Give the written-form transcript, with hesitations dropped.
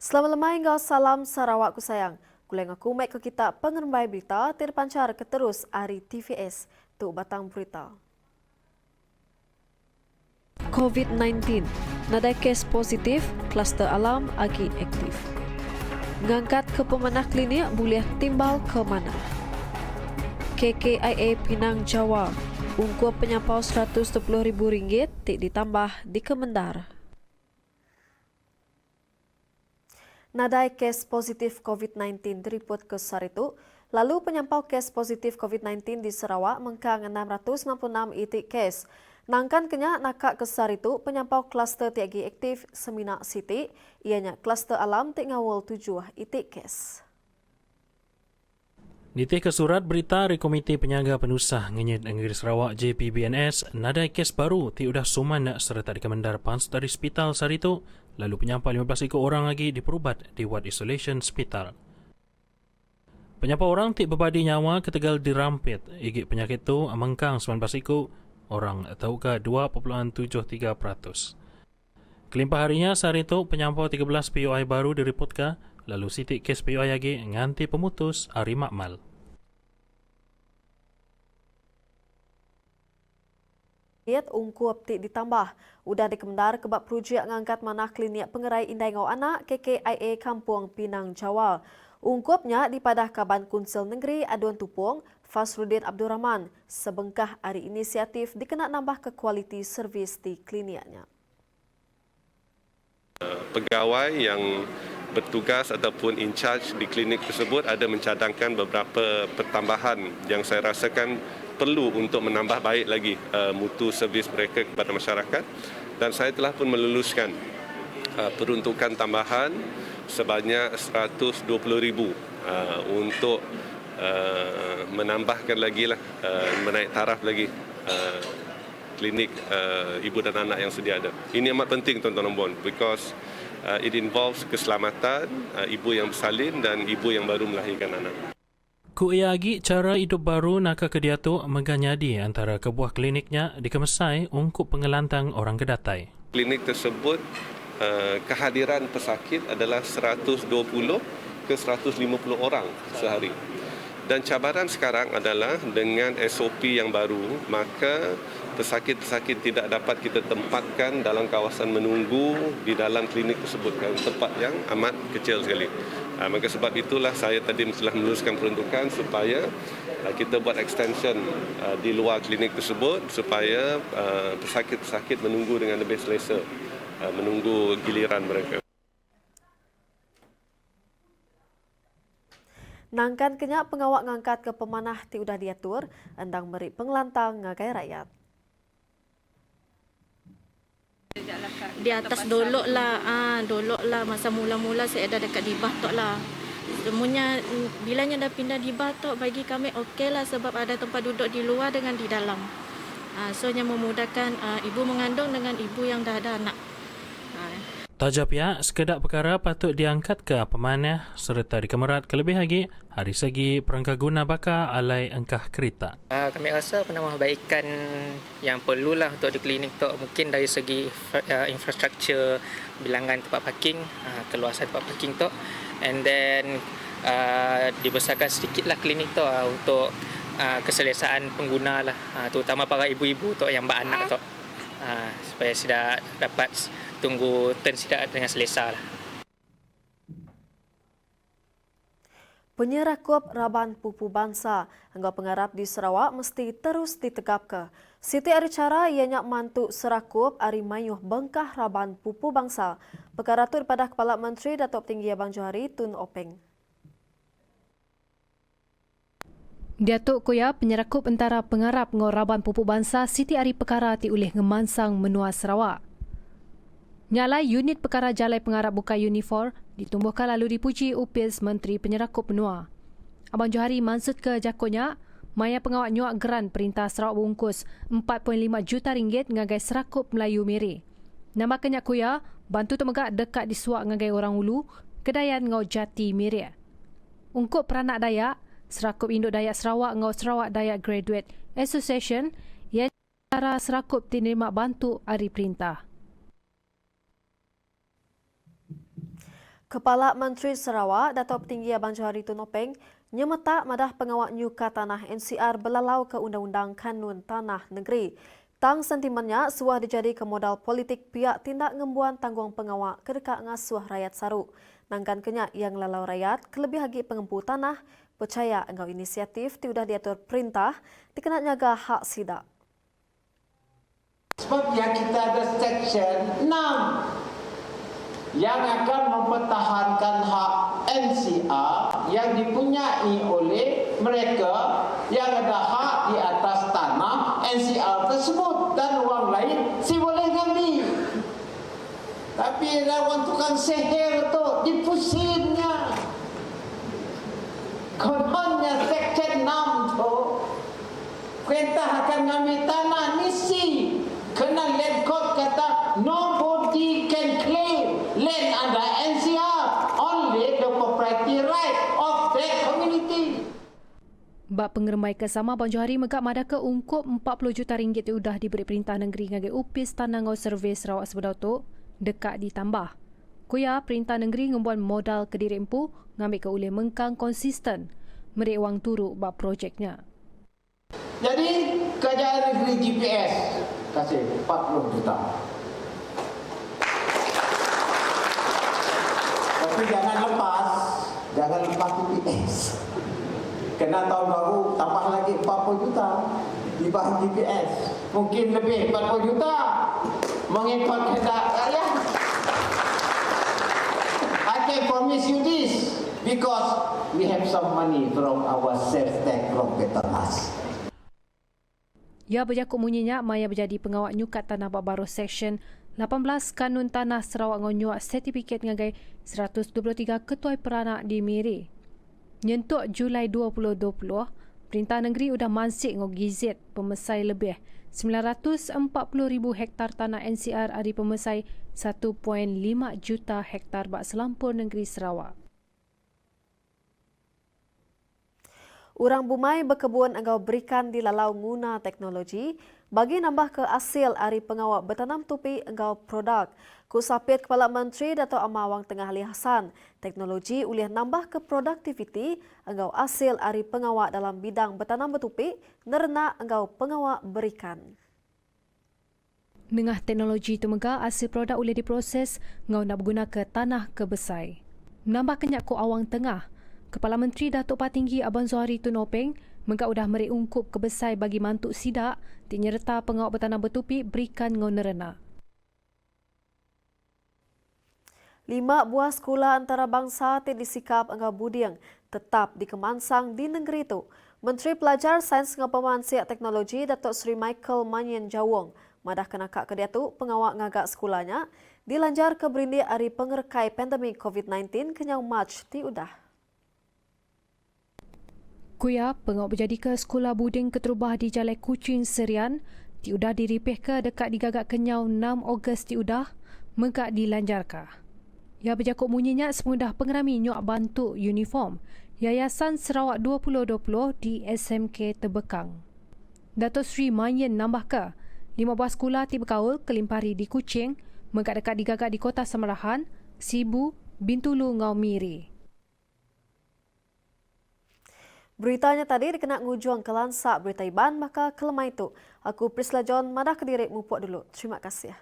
Selamat lemah hingga salam Sarawak ku sayang. Kuleng aku mek ke kita pengerembai berita terpancar keterus hari TVS. Tu batang berita. COVID-19. Nadai kes positif, kluster alam agi aktif. Ngangkat ke pemanah klinik boleh timbal ke mana? KKIA Pinang Jawa. Ungkup penyampau RM110,000 tik ditambah di Kemendar. Nadai kes positif COVID-19 diriput ke Saritu, lalu penyampau kes positif COVID-19 di Sarawak mengkang 696 itik kes. Nangkan kenyak nakak ke Saritu, penyampau kluster tiagi aktif Seminak Siti, ianya kluster alam tik ngawal 7 itik kes. Nitih ke surat berita dari Komiti Penyaga Penusah Ngenyit Negeri Sarawak JPBNS, nadai kes baru ti udah suman serta dikemendar pans dari Hospital Saritu, lalu penyampau 15 ekor orang lagi diperubat di ward isolation hospital. Penyampau orang ti berbadi nyawa ketegal dirampit, igit penyakit tu mengkang 19 ekor orang atau ke 2.73%. Kelimpah harinya Saritu penyampau 13 POI baru diriputkan, lalu sitik kes POI lagi nganti pemutus hari makmal. Ungkup tik ditambah. Udah dikemendar kebab projek ngangkat manah klinik pengerai indai ngau anak KKIA Kampung Pinang Jawa. Ungkupnya dipadah Kaban Kunsel Negeri Aduan Tupung, Fasrudin Abdul Rahman. Sebengkah hari inisiatif dikena nambah ke kualiti servis di kliniknya. Pegawai yang bertugas ataupun in charge di klinik tersebut ada mencadangkan beberapa pertambahan yang saya rasakan perlu untuk menambah baik lagi mutu servis mereka kepada masyarakat, dan saya telah pun meluluskan peruntukan tambahan sebanyak RM120,000 untuk menambahkan lagi lah, menaik taraf lagi klinik ibu dan anak yang sedia ada. Ini amat penting tuan-tuan dan puan, because it involves keselamatan ibu yang bersalin dan ibu yang baru melahirkan anak. Ku ia agi cara hidup baru naka ke dia tu meganyadi antara kebuah kliniknya dikemesai ungkup pengelantang orang kedatai. Klinik tersebut kehadiran pesakit adalah 120 ke 150 orang sehari. Dan cabaran sekarang adalah dengan SOP yang baru, maka pesakit-pesakit tidak dapat kita tempatkan dalam kawasan menunggu di dalam klinik tersebut, tempat yang amat kecil sekali. Maka sebab itulah saya tadi telah meluluskan peruntukan supaya kita buat extension di luar klinik tersebut supaya pesakit-pesakit menunggu dengan lebih selesa, menunggu giliran mereka. Nangkan kenyak pengawak ngangkat ke pemanah ti udah diatur, endang beri pengelantang ngagai rakyat. Di atas dolok lah masa mula-mula saya ada dekat di Batok lah. Semuanya bilanya dah pindah di Batok, bagi kami okey lah sebab ada tempat duduk di luar dengan di dalam. Soalnya memudahkan ibu mengandung dengan ibu yang dah ada anak. Tajap ya, sekedar perkara patut diangkat ke pemanah serta dikemerat kelebih lagi hari segi perangkat guna bakar alai engkah kereta. Kami rasa penambahbaikan yang perlulah untuk di klinik tu mungkin dari segi infrastruktur, bilangan tempat parking, keluasan tempat parking tu, and then dibesarkan sedikitlah klinik tu untuk keselesaan pengguna lah, terutama para ibu-ibu tu yang beranak tu, supaya sudah dapat tunggu turn sidak dengan selesa lah. Penyerakup Raban Pupu Bangsa hingga pengarap di Sarawak mesti terus ditegap ke. Siti ari cara ianya mantuk serakup ari mayuh bengkah Raban Pupu Bangsa. Perkara tu daripada Kepala Menteri Datuk Tinggi Abang Johari Tun Openg. Datuk Koya penyerakup antara pengarap ngau Raban Pupu Bangsa Siti ari perkara ti oleh ngemansang menua Sarawak. Nyalai unit perkara jalai pengarap buka unifor ditumbuhkan lalu dipuji upis Menteri Penyerakup Benua. Abang Johari maksud ke jakonya, maya pengawak nyuak geran Perintah Sarawak bungkus RM4.5 juta ngagai serakup Melayu Miri. Nama kenyak kuya, bantu temegak dekat disuak ngagai orang ulu, kedayan ngau Jati Miri. Ungkup peranak Dayak, serakup Induk Dayak Sarawak ngau Sarawak Dayak Graduate Association, yang cara serakup tinerima bantu ari perintah. Kepala Menteri Sarawak, Datuk Petinggi Abang Johari Tunopeng, nyemeta madah pengawak nyuka tanah NCR belalau ke Undang-Undang Kanun Tanah Negeri. Tang sentimennya suah dijadi ke modal politik pihak tindak ngembuan tanggung pengawak ke dekat ngasuh rakyat saru. Nangkan kenyak yang lalau rakyat kelebih lagi pengempu tanah, percaya engkau inisiatif tiudah diatur perintah dikena nyaga hak sidak. Sebab yang kita ada section 6 yang akan mempertahankan hak NCR yang dipunyai oleh mereka yang ada hak di atas tanah NCR tersebut dan orang lain si boleh ambil. Tapi lawan tukang sihir tu dipusinnya. Kononnya section 6 tu perintah akan ambil tanah misi. Kena land court kata nobody can claim land under NCR, only the property right of that community. Bak pengeremai kesama Abang Johari megak madaka ungkup 40 juta ringgit diudah diberi perintah negeri ngagai upis tanah ngau servis Sarawak sebedau tu dekat ditambah. Kuya perintah negeri ngembuan modal Kediri Empu ngambil ke ulih mengkang konsisten merik wang turuk bak projeknya. Jadi kerajaan negeri GPS kasih 40 juta. Tapi jangan lepas GPS. Kena tahun baru tambah lagi 40 juta di bahan GPS. Mungkin lebih 40 juta mengikut kehendak rakyat. I can promise you this because we have some money from our sales tax from Petronas. Ya berjakut munyinya maya berjadi pengawak nyukat tanah bak baru Seksyen 18 Kanun Tanah Sarawak ngonyuak sertifikat ngagai 123 ketuai peranak di Miri. Nyentuk Julai 2020, Perintah Negeri udah mansik ngau gizet pemesai lebih 940,000 hektar tanah NCR ari pemesai 1.5 juta hektar bak selampur negeri Sarawak. Urang Bumai berkebun engkau berikan di lalau guna teknologi bagi nambah ke hasil ari pengawak bertanam tupi engkau produk. Kusapit Kepala Menteri Dato' Amawang Tengah Ali Hassan, teknologi ulih nambah ke produktiviti engkau hasil ari pengawak dalam bidang bertanam betupi nerna engkau pengawak berikan. Dengan teknologi itu megah hasil produk boleh diproses ngau nak berguna ke tanah kebesai. Menambah kenyak ku awang tengah, Kepala Menteri Datuk Patinggi Abang Johari Tunopeng megah udah meri ungkup kebesai bagi mantuk sidak dinyerta pengawak bertanam betupi berikan ngau nerena. 5 buah sekolah antarabangsa disikap engkau budiang tetap dikemansang di negeri itu. Menteri Pelajar Sains dengan Pemansiak Teknologi Datuk Seri Michael Manyan Jawong madah kenakak ke dia tu pengawak ngagak sekolahnya dilanjar ke berindi hari pengerkai pandemik COVID-19 kenyau Mac ti udah. Kuya pengawak berjadi ke sekolah buding keterubah di Jalan Kuching Serian ti udah diripih ke dekat digagak kenyau 6 Ogos ti udah megak dilanjarkah. Ya berjakut munyinya semudah pengerami nyok bantu uniform Yayasan Sarawak 2020 di SMK Tebekang. Datuk Seri Manyan nambah ke 5 buah sekolah ti berkaul kelimpari di Kuching megak dekat digagak di Kota Samarahan, Sibu, Bintulu ngau Miri. Beritanya tadi dikena ngujuang ke lansak berita iban maka kelemah itu. Aku Prisla John madah ke diri mupuk dulu. Terima kasih.